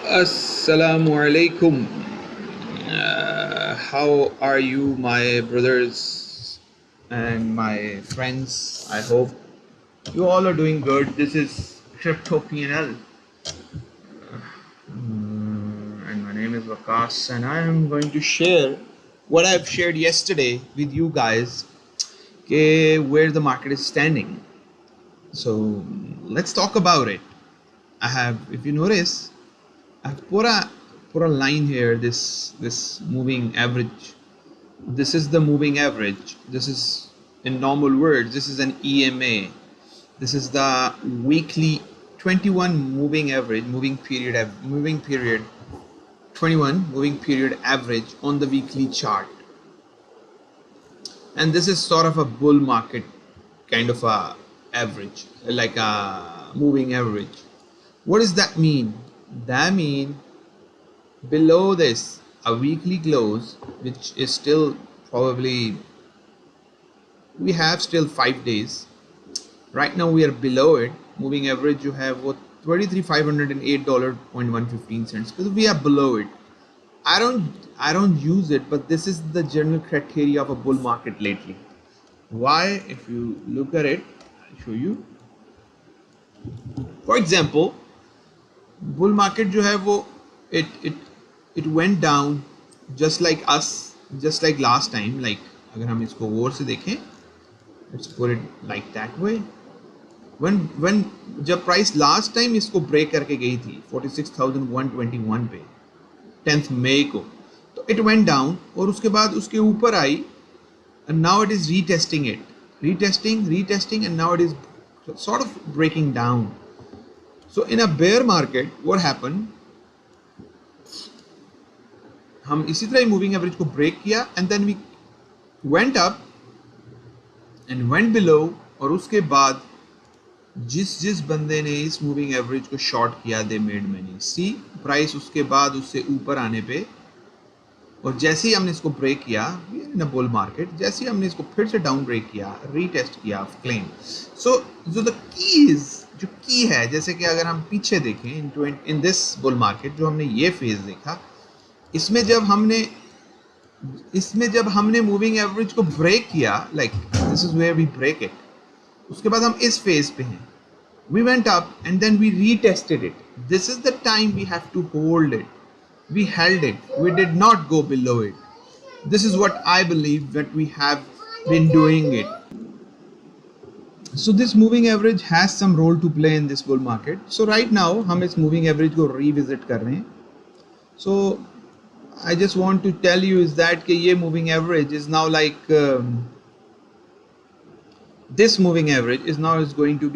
Assalamu alaikum. How are you, my brothers and my friends? I hope you all are doing good. This is Crypto PNL, and my name is Vakas, and I am going to share what I've shared yesterday with you guys, where the market is standing. So let's talk about it. If you notice, I've put a line here. This moving average. This is the moving average. This is, in normal words, this is an EMA. This is the weekly 21 moving average, moving period 21 moving period average on the weekly chart. And this is sort of a bull market kind of a average, like a moving average. What does that mean? That means below this, a weekly close, which is still probably, we have still 5 days. Right now we are below it. Moving average, you have what, $23,508.115, because we are below it. I don't use it, but this is the general criteria of a bull market lately. Why? If you look at it, I'll show you. For example, bull market जो है वो it went down just like us, just like last time. Like अगर हम इसको और से देखें, let's put it like that way. when जब प्राइस लास्ट टाइम इसको ब्रेक करके गई थी 46,121 पे 10th मई को, तो इट वेंट डाउन और उसके बाद उसके ऊपर आई, and now it is retesting and now it is sort of breaking down. So in a bear market, what happened? हम इसी तरह मूविंग एवरेज को ब्रेक किया and then we went up and went below, और उसके बाद जिस बंदे ने इस मूविंग एवरेज को शॉर्ट किया, they made money. See price उसके बाद उससे ऊपर आने पे, और जैसे ही हमने इसको ब्रेक किया, इन अ बुल मार्केट, जैसे ही हमने इसको फिर से डाउन ब्रेक किया, रीटेस्ट किया क्लेम. सो जो द की है, जैसे कि अगर हम पीछे देखें इन दिस बुल मार्केट, जो हमने ये फेज देखा, इसमें जब हमने मूविंग एवरेज को ब्रेक किया, like this is where we break it, उसके बाद हम इस फेज पे हैं. We went up and then we retested it. This is the time we have to hold it. We held it. We did not go below it. This is what I believe that we have been doing it. So this moving average has some role to play in this bull market. So right now हम इस moving average को revisit कर रहे हैं. So I just want to tell you is that कि ये moving average is now like this moving average is going to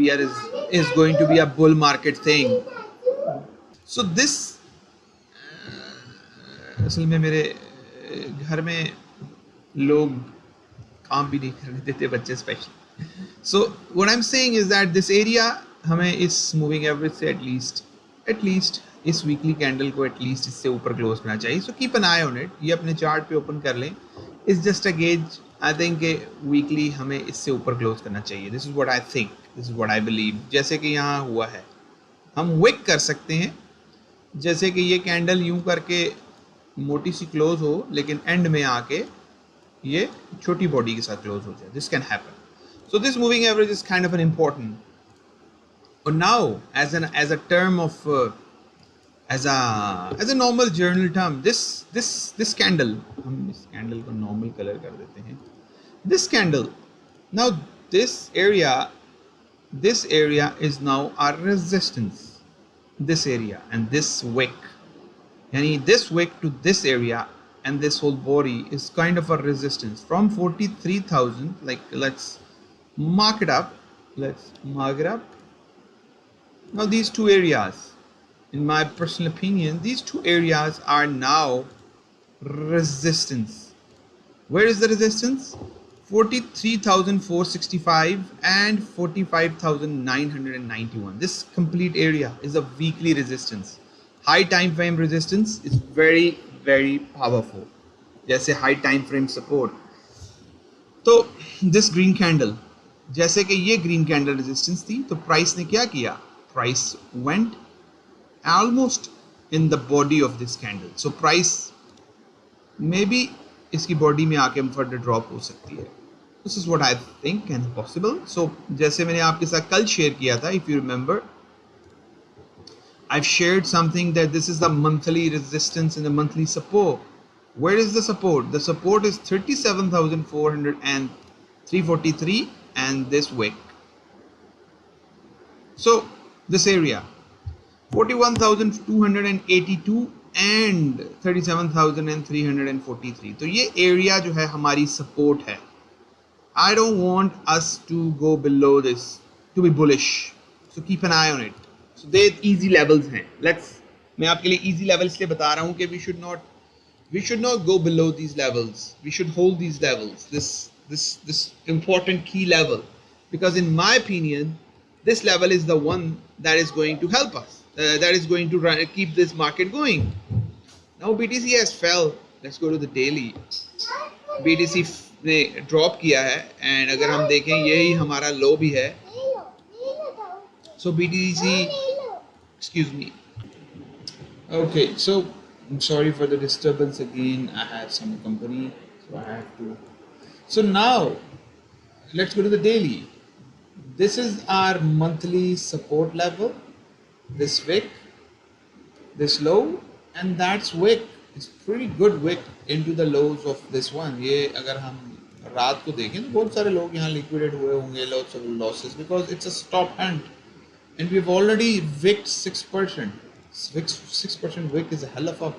be a bull market thing. So this असल में मेरे घर में लोग काम भी नहीं करने देते, बच्चे specially. So what I'm saying is that this area, हमें इस moving average से at least इस weekly candle को at least इससे ऊपर क्लोज करना चाहिए. So keep an eye on it. ये अपने चार्ट पे ओपन कर लें. It's just a gauge. I think weekly हमें इससे ऊपर क्लोज करना चाहिए. This is what I think, this is what I believe. जैसे कि यहाँ हुआ है, हम विक कर सकते हैं, जैसे कि ये कैंडल यूं करके मोटी सी क्लोज हो, लेकिन एंड में आके ये छोटी बॉडी के साथ क्लोज हो जाए. This can happen. So this moving average is kind of an important. और now as a term of as a normal journal term, this candle, हम इस कैंडल को नॉर्मल कलर कर देते हैं. This candle, now this area is now our resistance. This area and this wick, yani this wick to this area and this whole body is kind of a resistance from 43,000. Like let's mark it up. Now these two areas, in my personal opinion, these two areas are now resistance. Where is the resistance? 43,465 and 45,991. This complete area is a weekly resistance. High time frame resistance is very very powerful, जैसे high time frame support. तो this green candle, जैसे कि ये green candle resistance थी, तो price ने क्या किया? Price went almost in the body of this candle. So price maybe इसकी body में आके further drop हो सकती है. This is what I think can be possible. So जैसे मैंने आपके साथ कल share किया था, if you remember, I've shared something that this is the monthly resistance and the monthly support. Where is the support? The support is 37,400 and 343 and this wick. So this area 41,282 and 37,343. तो ये area जो है हमारी support है. I don't want us to go below this to be bullish. So keep an eye on it. So they easy levels हैं. मैं आपके लिए easy levels इसलिए बता रहा हूँ कि we should not go below these levels. We should hold these levels. This important key level, because in my opinion, this level is the one that is going to help us. That is going to keep this market going. Now BTC has fell. Let's go to the daily. BTC ने drop किया है and अगर हम देखें यही हमारा लो भी है. So BTC, excuse me. Okay, so I'm sorry for the disturbance again. I have some company, so I have to. So now let's go to the daily. This is our monthly support level. This wick, this low, and that's wick. It's pretty good wick into the lows of this one. ये अगर हम रात को देखें तो बहुत सारे लोग यहाँ liquidate हुए होंगे, lots of losses because it's a stop hunt, and we've already wicked 6%. 6% wick is a hell of a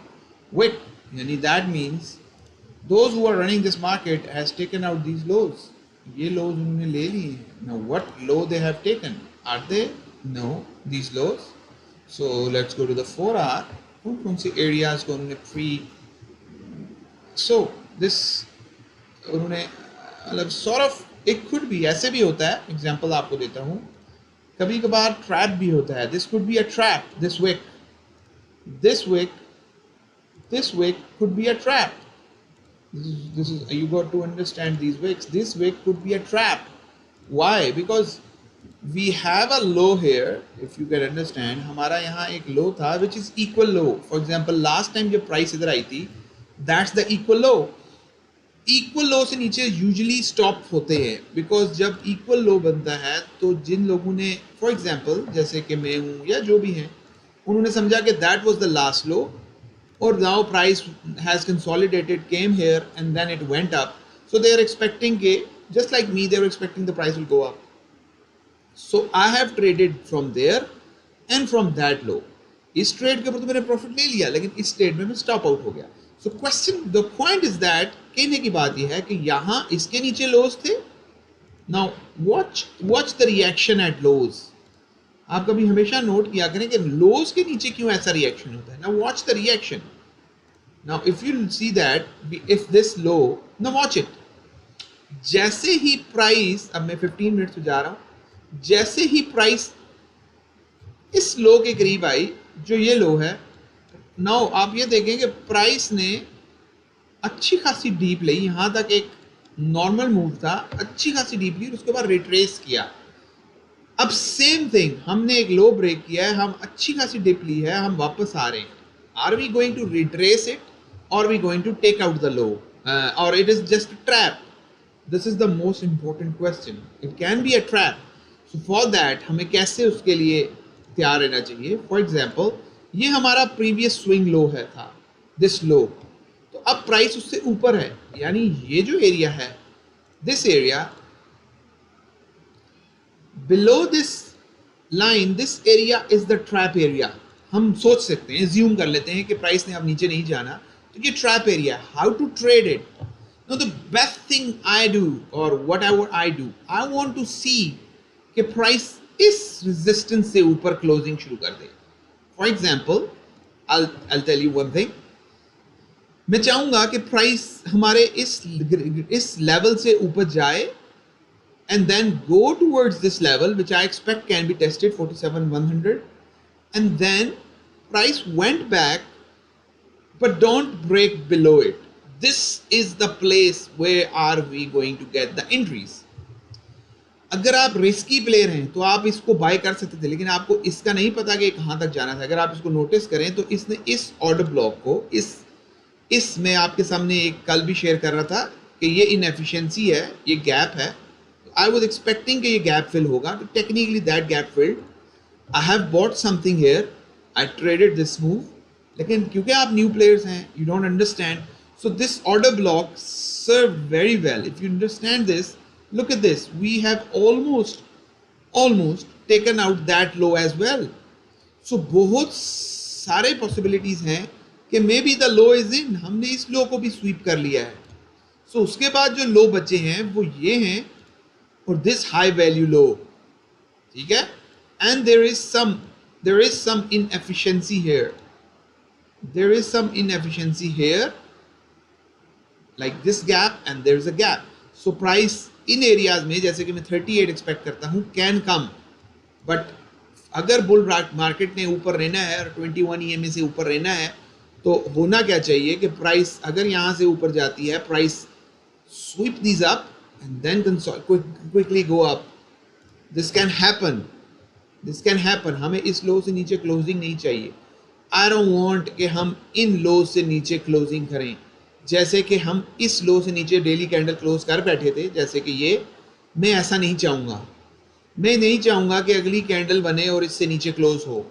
wick. Yani that means those who are running this market has taken out these lows. ये lows उन्होंने ले लिए हैं. Now what low they have taken? Are they? No, these lows. So let's go to the 4 hour. कौन से areas को उन्होंने free. So this उन्होंने मतलब sort of it could be ऐसे भी होता है. Example आपको देता हूँ. कभी कभार trap भी होता है. This could be a trap. This wick could be a trap. This is you got to understand these wicks. This wick could be a trap. Why? Because we have a low here. If you can understand, हमारा यहाँ एक low था which is equal low. For example, last time जब price इधर आई थी, that's the equal low. Equal low से नीचे usually stop होते हैं because जब equal low बनता है तो जिन लोगों ने for example जैसे कि मैं हूँ या जो भी हैं उन्होंने समझा कि that was the last low or now price has consolidated, came here and then it went up, so they are expecting कि just like me they were expecting the price will go up. So I have traded from there and from that low. इस trade के ऊपर तो मैंने profit ले लिया लेकिन इस trade में मैं stop out हो गया. So the point is that कहने की बात यह है कि यहाँ इसके नीचे lows थे. Now watch the reaction at lows. आप कभी हमेशा नोट किया करें कि lows के नीचे क्यों ऐसा reaction होता है. Now watch the reaction. Now if you see that if this low, now watch it. जैसे ही price, अब मैं 15 मिनट से जा रहा हूँ, जैसे ही प्राइस इस लो के करीब आई जो ये लो है, नाउ आप ये देखें कि प्राइस ने अच्छी खासी डीप ली. यहाँ तक एक नॉर्मल मूव था, अच्छी खासी डीप ली, उसके बाद रिट्रेस किया. अब सेम थिंग, हमने एक लो ब्रेक किया है, हम अच्छी खासी डिप ली है, हम वापस आ रहे हैं. Are we going to retrace it और we going to take out the low और it is just trap? This is the most important question. It can be a trap. So for that हमें कैसे उसके लिए तैयार रहना चाहिए. For example ये हमारा प्रीवियस स्विंग लो है था, दिस लो, तो अब प्राइस उससे ऊपर है, यानी ये जो एरिया है, this area below this line, this area is the trap area. हम सोच सकते हैं, ज्यूम कर लेते हैं कि प्राइस ने अब नीचे नहीं जाना, तो ये trap area. How to trade it? Now the best thing I do or whatever I do, I want to see कि प्राइस इस रेजिस्टेंस से ऊपर क्लोजिंग शुरू कर दे. For example I'll tell you one thing. मैं चाहूंगा कि प्राइस हमारे इस लेवल से ऊपर जाए and then go towards this level which I expect can be tested 47,100, and then price went back but don't break below it. This is the place where are we going to get the entries. अगर आप risky player हैं तो आप इसको bye कर सकते थे, लेकिन आपको इसका नहीं पता कि कहाँ तक जाना था। अगर आप इसको नोटिस करें तो इसने इस ऑर्डर ब्लॉक को इस मैं आपके सामने एक कल भी शेयर कर रहा था कि ये इनएफिशिएंसी है, ये गैप है। आई वाज एक्सपेक्टिंग कि ये गैप फिल होगा, तो technically that gap filled. I have bought something here, I traded this move, लेकिन क्योंकि आप न्यू प्लेयर्स हैं, you don't understand, so this order block serve very well. If you understand this, look at this, we have almost taken out that low as well. So बहुत सारे possibilities हैं कि maybe the low is in, हमने इस लो को भी SVEEP कर लिया है। So उसके बाद जो लो बचे हैं वो ये हैं और this high value low, ठीक है, and there is some inefficiency here, like this gap and there is a gap. So price in areas में, जैसे कि मैं 38 एक्सपेक्ट करता हूँ, कैन कम, बट अगर बुल मार्केट ने ऊपर रहना है और 21 EMA से ऊपर रहना है तो होना क्या चाहिए कि प्राइस अगर यहाँ से ऊपर जाती है, price sweep these up and then quickly go up. This can happen. हमें इस लो से नीचे क्लोजिंग नहीं चाहिए। आई डोंट वांट कि हम इन लो से नीचे क्लोजिंग करें, जैसे कि हम इस लो से नीचे डेली कैंडल क्लोज कर बैठे थे, जैसे कि ये, मैं ऐसा नहीं चाहूँगा। मैं नहीं चाहूँगा कि अगली कैंडल बने और इससे नीचे क्लोज हो।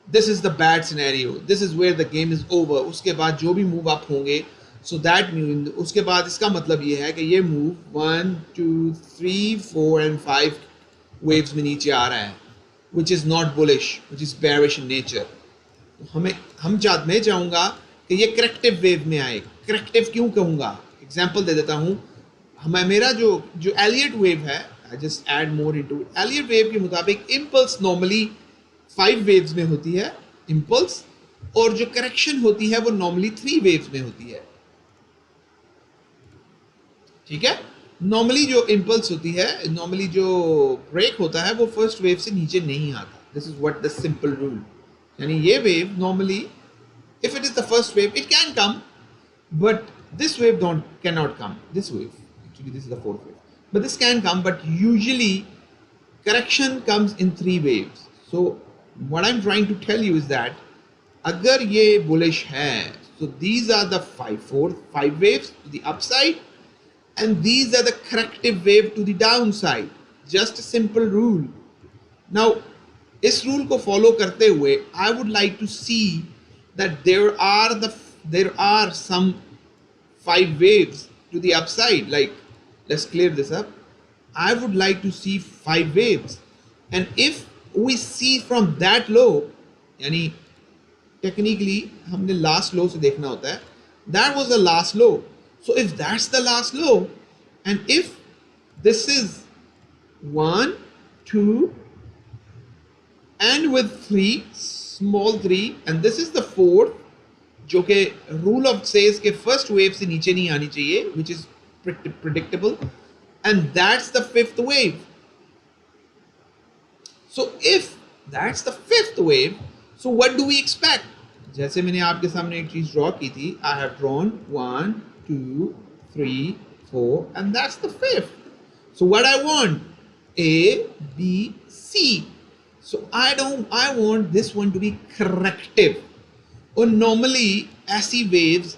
This is the bad scenario, this is where the game is over. उसके बाद जो भी मूव अप होंगे, सो दैट मीन उसके बाद इसका मतलब ये है कि ये मूव 1 2 3 4 एंड 5 वेव्स में नीचे आ रहा है, which is not bullish, which is bearish in nature. मैं चाहूँगा कि ये करेक्टिव वेव में आए। करेक्टिव क्यों कहूँगा, एग्जाम्पल दे देता हूँ। मेरा जो एलियट वेव है, I just add more into Elliott wave के मुताबिक इम्पल्स नॉर्मली 5 वेव्स में होती है इम्पल्स, और जो करेक्शन होती है वो नॉर्मली 3 वेव्स में होती है, ठीक है। नॉर्मली जो इम्पल्स होती है, नॉर्मली जो ब्रेक होता है वो फर्स्ट वेव से नीचे नहीं आता। This is what the simple rule. यानी ये wave normally, if it is the first wave, it can come, but this wave cannot come. This wave, actually this is the fourth wave, but this can come, but usually correction comes in 3 waves. So what I'm trying to tell you is that agar ye bullish hai, so these are the 5 waves to the upside and these are the corrective wave to the downside. Just a simple rule. Now इस rule को follow करते हुए I would like to see that there are some 5 waves to the upside. Like, let's clear this up. I would like to see 5 waves, and if we see from that low, यानी technically हमने last low से देखना होता है, that was the last low. So if that's the last low, and if this is 1 2 and with 3 small 3 and this is the 4th, जो कि rule of says के first wave से नीचे नहीं आनी चाहिए, which is predictable, and that's the 5th wave. So if that's the 5th wave, so what do we expect? जैसे मैंने आपके सामने एक चीज ड्रॉ की थी, I have drawn 1 2 3 4 and that's the 5th. So what I want, A B C. So I want this one to be corrective. और normally ऐसी waves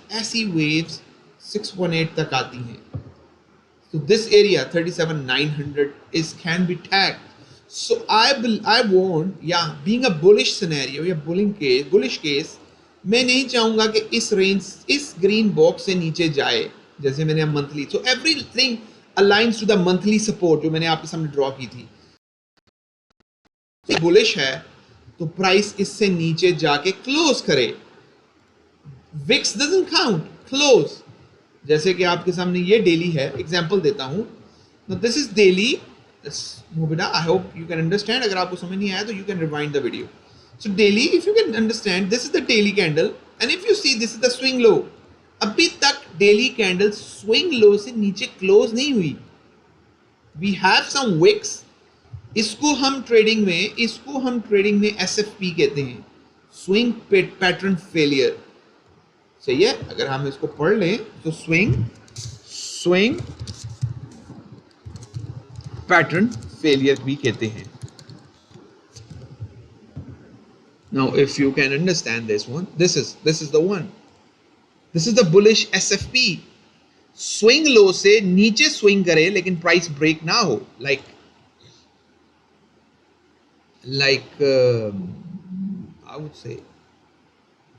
618 तक आती हैं. So this area 37,900 can be tagged. So I want, yeah, being a bullish scenario या bullish case, मैं नहीं चाहूँगा कि इस रेंज, इस ग्रीन बॉक्स से नीचे जाए, जैसे मैंने monthly, so everything aligns to the monthly support जो मैंने आपके सामने ड्रॉ की थी. बुलिश है तो प्राइस इससे नीचे जाके क्लोज करे. Wicks doesn't count, close. जैसे कि आपके सामने ये डेली है, एग्जांपल देता हूं. This is daily. I hope you can understand. अगर आपको समझ नहीं आया तो you can rewind the video. So daily, if you can understand, this is the daily candle and if you see this is the swing low. अभी तक daily candle swing low से नीचे क्लोज नहीं हुई. We have some wicks. इसको हम trading में SFP कहते हैं, स्विंग पैटर्न फेलियर. सही है. अगर हम इसको पढ़ लें तो स्विंग पैटर्न फेलियर भी कहते हैं. Now if you can understand this one, this is the one. This is the bullish SFP. Swing low से नीचे स्विंग करे लेकिन प्राइस ब्रेक ना हो, like I would say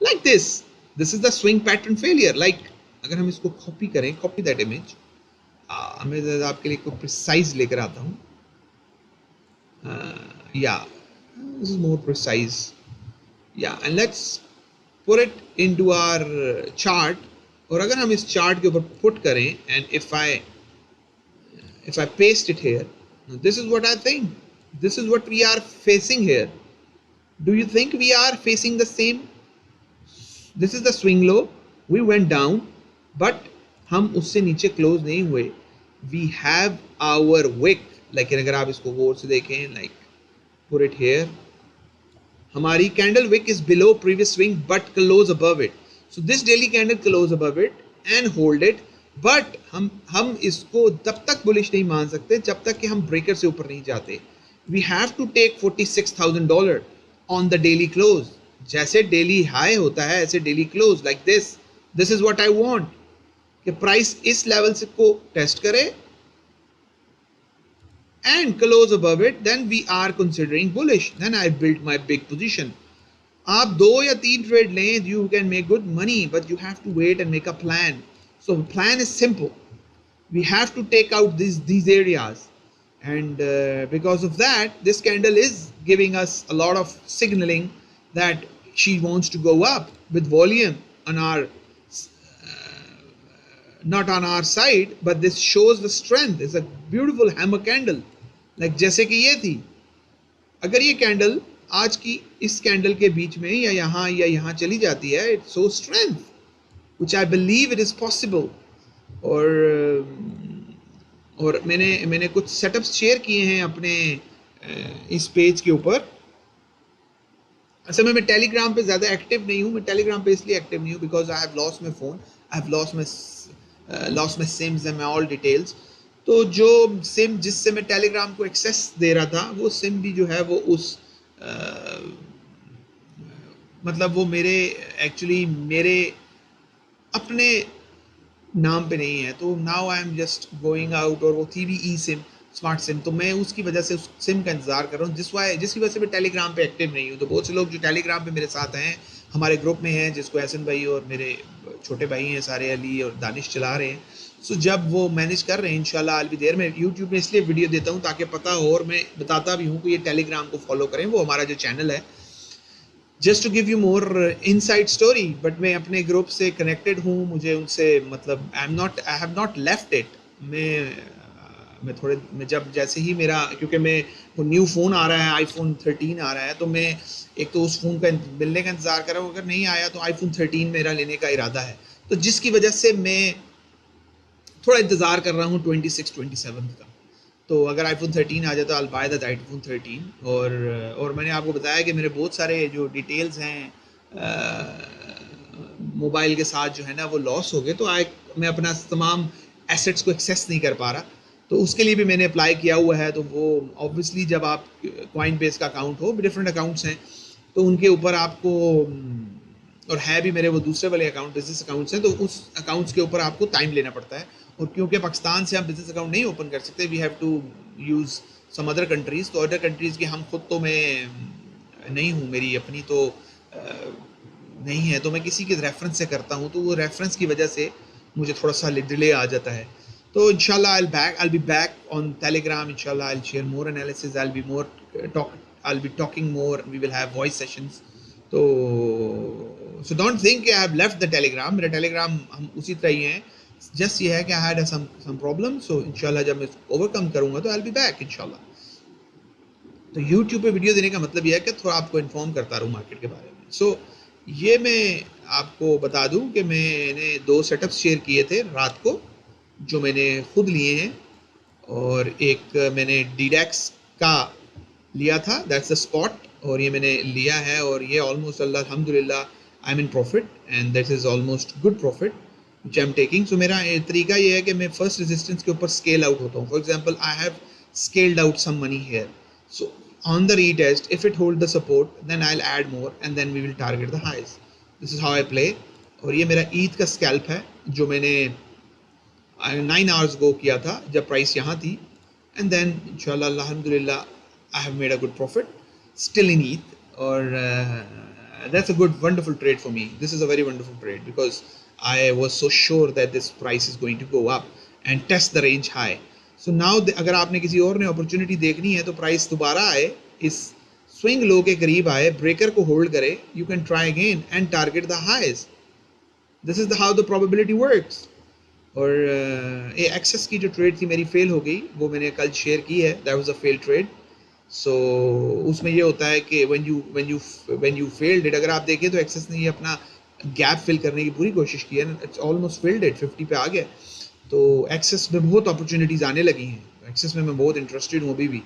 like this. This is the swing pattern failure. Like अगर हम इसको copy करें, कॉपी दैट इमेज, मैं आपके लिए कोई प्रिसाइज लेकर आता हूँ. Yeah, this is more precise. Yeah, and let's put it into our chart. और अगर हम इस चार्ट के ऊपर पुट करें, and if I paste it here, this is what I think. This is what we are facing here. Do you think we are facing the same? This is the swing low. We went down, but हम उससे नीचे close नहीं हुए. We have our wick. Like अगर आप इसको गौर से देखें, like put it here. हमारी candle wick is below previous swing but close above it. So this daily candle close above it and hold it. But हम इसको तब तक bullish नहीं मान सकते जब तक कि हम breaker से ऊपर नहीं जाते. We have to take $46,000 on the daily close. जैसे daily high होता है ऐसे daily close like this. This is what I want. कि price इस level से को test करे and close above it, then we are considering bullish. Then I built my big position. आप 2 या 3 ट्रेड लें, you can make good money, but you have to wait and make a plan. So the plan is simple. We have to take out these areas, and because of that, this candle is giving us a lot of signaling that she wants to go up with volume on our not on our side, but this shows the strength. It's a beautiful hammer candle, like जैसे कि ये थी. अगर ये candle आज की इस candle के बीच में या यहाँ चली जाती है, it shows strength, which I believe it is possible. और मैंने कुछ सेटअप्स शेयर किए हैं अपने इस पेज के ऊपर. असल में मैं टेलीग्राम पे ज़्यादा एक्टिव नहीं हूँ. मैं टेलीग्राम पे इसलिए एक्टिव नहीं हूँ because I have lost my phone, I have lost my sims and my all details. तो जो सिम जिससे मैं टेलीग्राम को एक्सेस दे रहा था, वो सिम भी जो है वो उस मतलब वो मेरे अपने नाम पे नहीं है. तो now I am just going out. और वो थी भी ई सिम, स्मार्ट सिम, तो मैं उसकी वजह से उस सिम का इंतज़ार कर रहा हूँ जिसकी वजह से मैं टेलीग्राम पे एक्टिव नहीं हूँ. तो बहुत से लोग जो टेलीग्राम पे मेरे साथ हैं, हमारे ग्रुप में हैं, जिसको एहसन भाई और मेरे छोटे भाई हैं सारे, अली और दानिश चला रहे हैं. सो जब वो मैनेज कर रहे हैं इंशाल्लाह I'll be there. मैं यूट्यूब में इसलिए वीडियो देता हूँ ताकि पता हो, और मैं बताता भी हूँ कि ये टेलीग्राम को फॉलो करें, वो हमारा जो चैनल है, just to give you more inside story. But मैं अपने ग्रुप से कनेक्टेड हूँ, मुझे उनसे मतलब I have not left it. मैं जब जैसे ही मेरा, क्योंकि मैं वो न्यू फ़ोन आ रहा है, iPhone 13 आ रहा है, तो मैं एक तो उस फ़ोन का मिलने का इंतज़ार कर रहा हूँ. अगर नहीं आया तो iPhone 13 मेरा लेने का इरादा है. तो जिसकी वजह से मैं थोड़ा इंतज़ार कर रहा हूँ 26-27 का. तो अगर iPhone 13 आ जाए तो I'll buy that iPhone 13. और मैंने आपको बताया कि मेरे बहुत सारे जो डिटेल्स हैं मोबाइल के साथ जो है ना वो लॉस हो गए. तो मैं अपना तमाम एसेट्स को एक्सेस नहीं कर पा रहा. तो उसके लिए भी मैंने अप्लाई किया हुआ है. तो वो ऑब्वियसली जब आप Coinbase का अकाउंट हो, डिफरेंट अकाउंट्स हैं, तो उनके ऊपर आपको, और है भी मेरे वो दूसरे वाले अकाउंट बिजनेस अकाउंट्स हैं, तो उस अकाउंट्स के ऊपर आपको टाइम लेना पड़ता है. और क्योंकि पाकिस्तान से हम बिजनेस अकाउंट नहीं ओपन कर सकते, we have to use some other countries. तो अदर कंट्रीज़ की हम खुद तो मैं नहीं हूँ, मेरी अपनी तो नहीं है, तो मैं किसी के रेफरेंस से करता हूँ. तो वो रेफरेंस की वजह से मुझे थोड़ा सा डिले आ जाता है. तो इंशाल्लाह I'll be back on Telegram. Inshallah I'll share more analysis. I'll be talking more. We will have voice sessions. So don't think I have left the Telegram. मेरा Telegram हम उसी तरह ही हैं. Just ये है कि I had some problem. So इंशाल्लाह जब मैं overcome करूँगा तो I'll be back इंशाल्लाह. तो YouTube पे वीडियो देने का मतलब ये है कि थोड़ा आपको इन्फॉर्म करता रहूँ मार्केट के बारे में. So ये मैं आपको बता दूँ कि मैंने 2 सेटअप्स शेयर किए थे रात को, जो मैंने खुद लिए हैं. और एक मैंने DDEX का लिया था, दैट्स द स्पॉट, और ये मैंने लिया है. और ये ऑलमोस्ट अल्हम्दुलिल्लाह I am in profit, and that is almost good profit which I am taking. So मेरा तरीका ये है कि मैं फर्स्ट रेजिस्टेंस के ऊपर स्केल आउट होता हूँ. For example I have scaled out some money here. So on the retest, if it hold the support, then I'll add more and then we will target the highs. This is how I play. और ये मेरा ईद का scalp है जो मैंने 9 hours गो किया था जब प्राइस यहाँ थी, एंड देन इंशाल्लाह अल्हम्दुलिल्लाह I have made a good profit still in Eid. और that's a good wonderful trade for me. This is a very wonderful trade because I was so sure that this price is going to go up and test the range high. So now अगर आपने किसी और ने opportunity देखनी है तो price दोबारा आए, इस स्विंग लो के करीब आए, ब्रेकर को होल्ड करे, you can try again and target the highs. This is how the probability works. और ये एक्सेस की जो ट्रेड थी मेरी फेल हो गई, वो मैंने कल शेयर की है. That was a fail trade. So उसमें ये होता है कि when you failed it, अगर आप देखें तो एक्सेस ने ये अपना गैप फिल करने की पूरी कोशिश की है. इट्स ऑलमोस्ट फिल्ड इट, 50 पे आ गया. तो एक्सेस में बहुत अपॉर्चुनिटीज़ आने लगी हैं. एक्सेस में मैं बहुत इंटरेस्टेड हूँ अभी भी.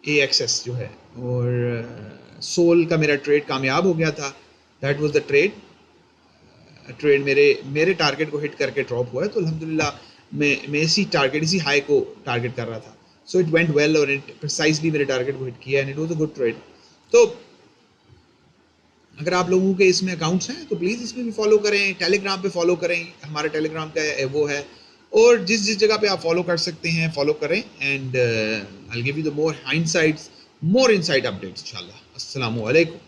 ए एक्सेस जो है, और सोल का मेरा ट्रेड कामयाब हो गया था. दैट वाज द ट्रेड मेरे टारगेट को हिट करके ड्रॉप हुआ है. तो अल्हम्दुलिल्लाह मैं इसी हाई को टारगेट कर रहा था. सो इट वेंट वेल और इट प्रिसाइजली मेरे टारगेट को हिट किया and it was a good trade. तो अगर आप लोगों के इसमें अकाउंट्स हैं तो प्लीज़ इसमें भी फॉलो करें, टेलीग्राम पे फॉलो करें. हमारा टेलीग्राम का वो है, और जिस जगह पे आप फॉलो कर सकते हैं फॉलो करें. And I will give you the more inside updates इंशाल्लाह. अस्सलामु अलैकुम.